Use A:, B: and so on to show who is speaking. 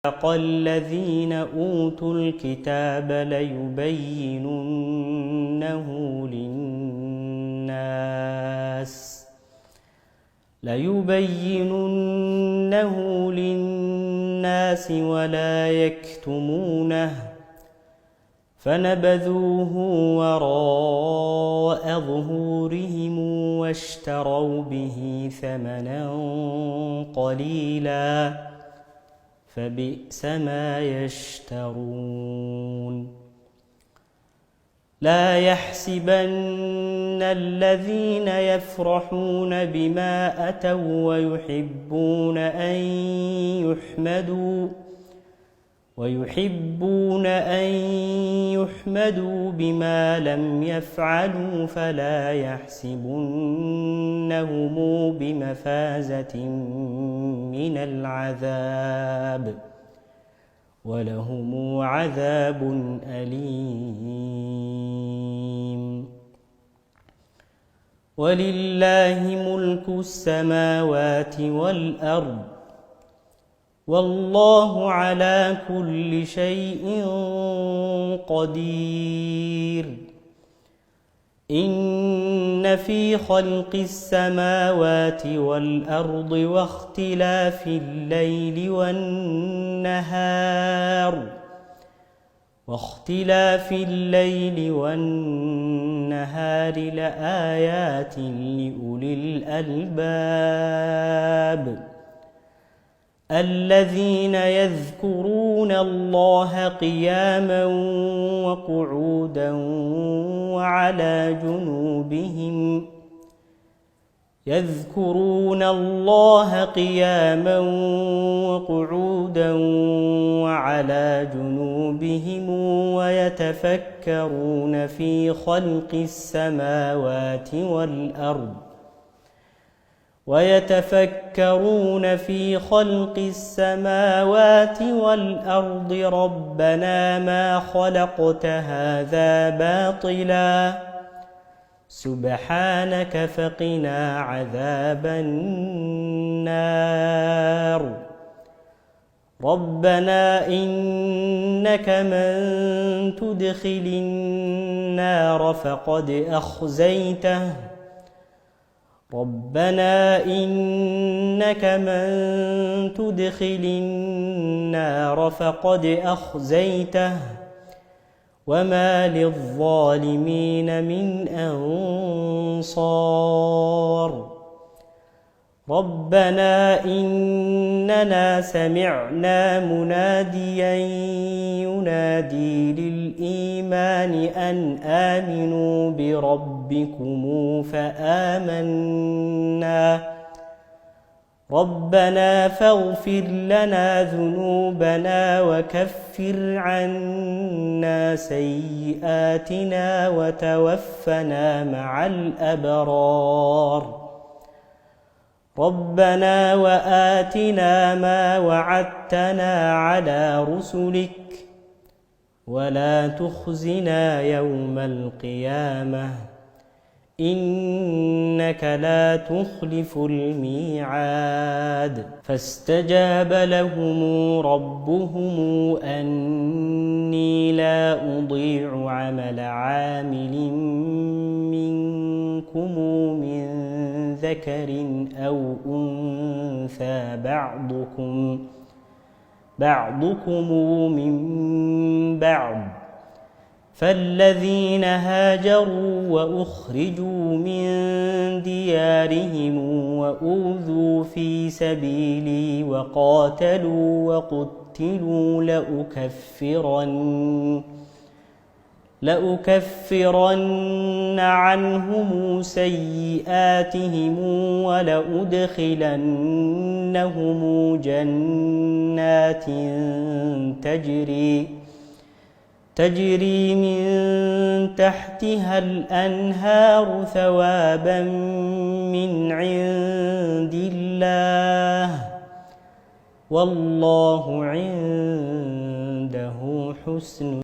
A: الذين أوتوا الكتاب ليبيننه للناس ولا يكتمونه فنبذوه وراء ظهورهم واشتروا به ثمنا قليلا فبئس ما يشترون. لا يحسبن الذين يفرحون بما أتوا ويحبون أن يحمدوا بما لم يفعلوا فلا يحسبنهم بمفازة من العذاب ولهم عذاب أليم. ولله ملك السماوات والأرض والله على كل شيء قدير. إن في خلق السماوات والأرض واختلاف الليل والنهار لآيات لأولي الألباب الذين يذكرون الله قياما وقعودا وعلى جنوبهم ويتفكرون في خلق السماوات والأرض ربنا ما خلقت هذا باطلا سبحانك فقنا عذاب النار. ربنا إنك من تدخل النار فقد أخزيته وما للظالمين من أنصار. ربنا إننا سمعنا مناديا ينادي للإيمان أن آمنوا بربكم فآمنا. ربنا فاغفر لنا ذنوبنا وكفر عنا سيئاتنا وتوفنا مع الأبرار. ربنا وآتنا ما وعدتنا على رسلك ولا تخزنا يوم القيامة إنك لا تخلف الميعاد. فاستجاب لهم ربهم أني لا أضيع عمل عامل منكم من ذكر أو أنثى بعضكم من بعض فالذين هاجروا وأخرجوا من ديارهم وأوذوا في سبيلي وقاتلوا وقتلوا لأكفرن عنهم سيئاتهم ولأدخلنهم جنات تجري من تحتها الأنهار ثوابا من عند الله والله عنده حسن